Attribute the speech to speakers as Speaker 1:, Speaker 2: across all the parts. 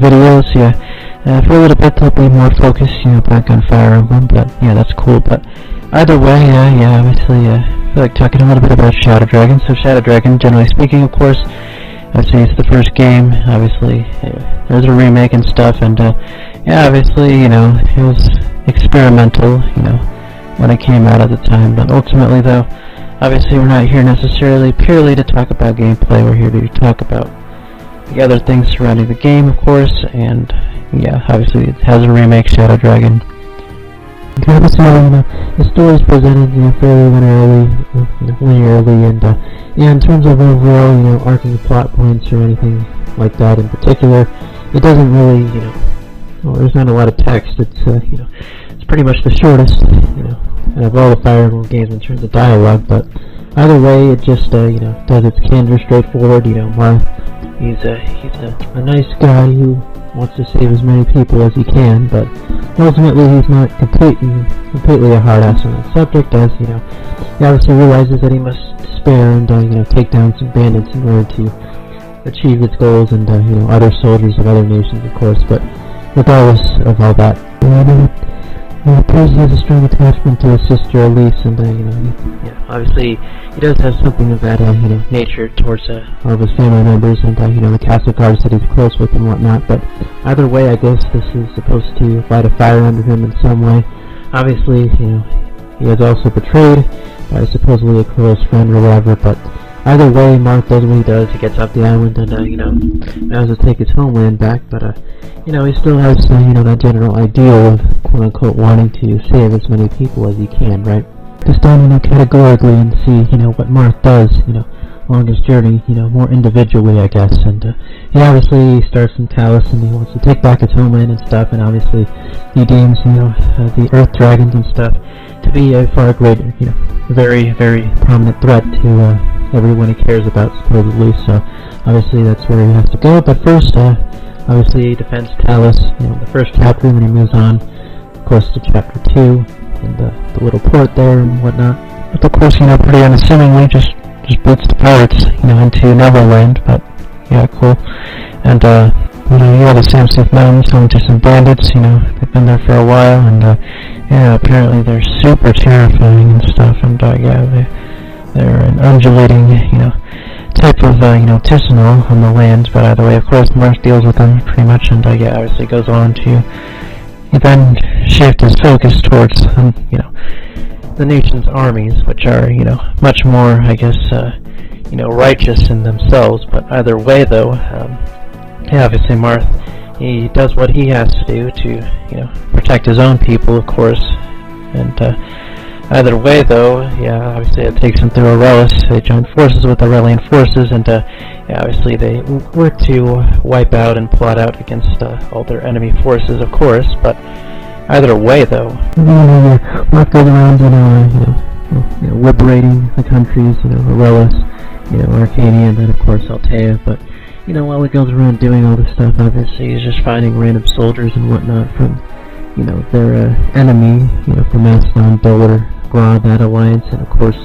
Speaker 1: Videos, for a little bit they'll be more focused, back on Fire Emblem, but yeah, that's cool. But either way, obviously, I feel like talking a little bit about Shadow Dragon. So Shadow Dragon, generally speaking, of course, obviously it's the first game. Obviously, there's a remake and stuff, and obviously, it was experimental, when it came out at the time. But ultimately, though, obviously, we're not here necessarily purely to talk about gameplay. We're here to talk about the other things surrounding the game, of course, and obviously it has a remake, Shadow Dragon. The story is presented, fairly linearly, and in terms of overall, arcing plot points or anything like that in particular, it doesn't really, there's not a lot of text. It's, it's pretty much the shortest, out of all the Fire Emblem games in terms of dialogue. But either way, it just, does its candor straightforward. Marth, he's a nice guy who wants to save as many people as he can, but ultimately he's not completely a hard ass on that subject, as he obviously realizes that he must spare and take down some bandits in order to achieve its goals, and other soldiers of other nations, of course. But regardless of all that, he appears he has a strong attachment to his sister Elise, and obviously he does have something of that nature towards all of his family members, and the castle guards that he's close with and whatnot. But either way, I guess this is supposed to light a fire under him in some way. Obviously, he is also betrayed by supposedly a close friend or whatever. But either way, Marth does what he does. He gets off the island and manages to take his homeland back. But he still has that general ideal of quote-unquote wanting to save as many people as he can, right? To stand categorically and see what Marth does along his journey, more individually, I guess. And he obviously starts in Talus, and he wants to take back his homeland and stuff, and obviously he deems the Earth Dragons and stuff to be a far greater, very, very prominent threat to everyone he cares about, supposedly. So obviously that's where he has to go. But first, obviously he defends Talus, the first chapter, and then he moves on, of course, to chapter 2, and the little port there and whatnot. But of course, pretty unassumingly, just boots the pirates, into Neverland. But yeah, cool. And the Samsooth Mountains, home to some bandits. They've been there for a while, and apparently they're super terrifying and stuff. And they're an undulating, type of artisanal on the land. But either way, of course, Marth deals with them pretty much, and obviously goes on to then shift his focus towards the nation's armies, which are much more, I guess, righteous in themselves. But either way, though, obviously Marth, he does what he has to do to protect his own people, of course. And either way, though, obviously it takes him through Aurelis. They join forces with Aurelian forces, and obviously they work to wipe out and plot out against all their enemy forces, of course. But either way, though, Marth goes around, liberating the countries, Aurelis, Arcadia, and then of course Altea. But while he goes around doing all this stuff, obviously he's just finding random soldiers and whatnot from their enemy, from Macedon, Dolar, Gra, that alliance, and of course,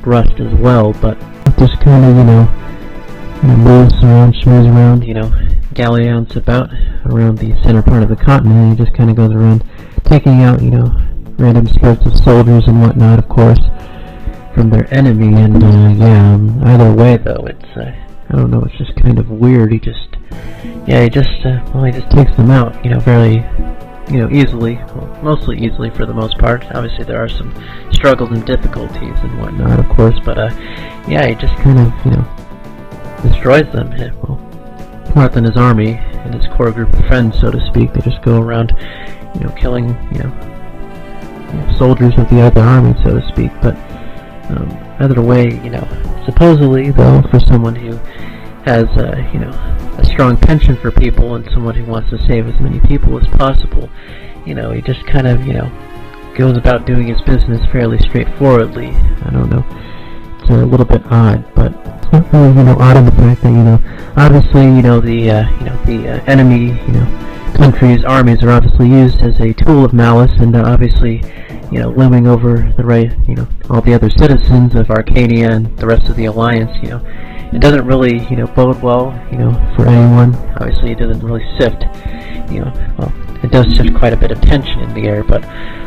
Speaker 1: Grust as well. But just kind of, moves around, schmoes around, galleons about around the center part of the continent, and he just kind of goes around taking out, random spurts of soldiers and whatnot, of course, from their enemy. And either way, though, it's I don't know, it's just kind of weird. He just takes them out, fairly, easily, well, mostly easily for the most part. Obviously there are some struggles and difficulties and whatnot, of course, but he just kind of, destroys them. Well, Marth and his army and his core group of friends, so to speak, they just go around, killing, soldiers of the other army, so to speak. But either way, supposedly, though, for someone who has, a strong penchant for people and someone who wants to save as many people as possible, he just kind of, goes about doing his business fairly straightforwardly. I don't know. It's a little bit odd, but it's not really, odd in the fact that, obviously, the enemy, countries' armies are obviously used as a tool of malice, and obviously, looming over the right, all the other citizens of Arcadia and the rest of the Alliance, it doesn't really, bode well, for anyone. Obviously, it doesn't really sift, well, it does sift quite a bit of tension in the air, but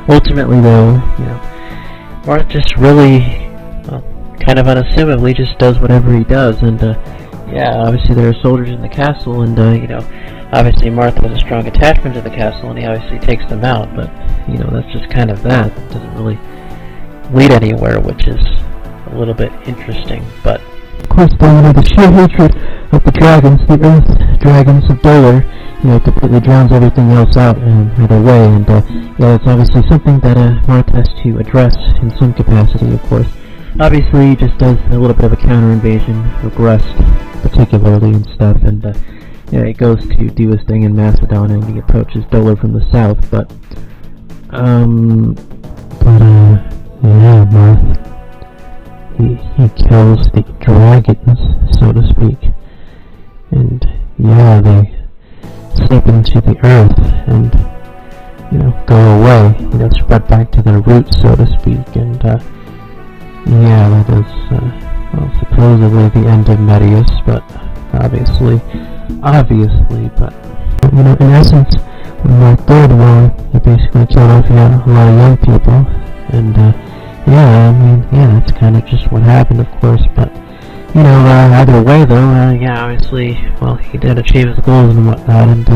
Speaker 1: ultimately, though, Marth just really, well, kind of unassumingly just does whatever he does, and, yeah, obviously there are soldiers in the castle, and, obviously Marth has a strong attachment to the castle, and he obviously takes them out, but, that's just kind of that. It doesn't really lead anywhere, which is a little bit interesting, but of course, though, the sheer hatred of the dragons, the earth dragons of Dolar, completely drowns everything else out either way, and, yeah, it's obviously something that, Marth has to address in some capacity, of course. Obviously, he just does a little bit of a counter-invasion of Rust, particularly, and stuff, and, yeah, he goes to do his thing in Macedon, and he approaches Dolar from the south, but, yeah, Marth, he kills the dragons, so to speak, and, yeah, they slip into the earth, and, go away, spread back to their roots, so to speak, and, yeah, that is, well, supposedly the end of Medius, but obviously, but, in essence, when Marth did, well, he basically killed off, a lot of young people, and, yeah, I mean, yeah, that's kind of just what happened, of course, but, either way, though, yeah, obviously, well, he did achieve his goals and whatnot, and,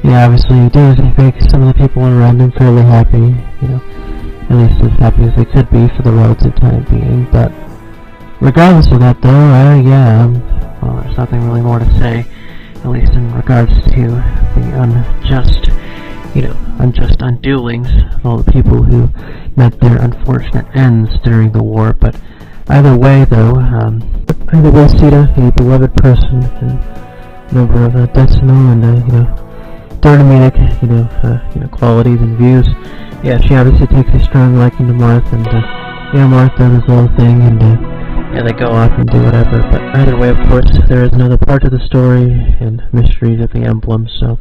Speaker 1: yeah, obviously he did make some of the people around him fairly happy, at least as happy as they could be for the relative time being, but regardless of that, though, yeah, well, there's nothing really more to say, at least in regards to the unjust undoings of all the people who met their unfortunate ends during the war, but either way, though, Sita, a beloved person and member of Decimo, and, Dynamic, qualities and views, yeah, she obviously takes a strong liking to Marth, and, Marth does his little thing, and, yeah, they go off and do whatever, but either way, of course, there is another part to the story, and mysteries of the emblem, so,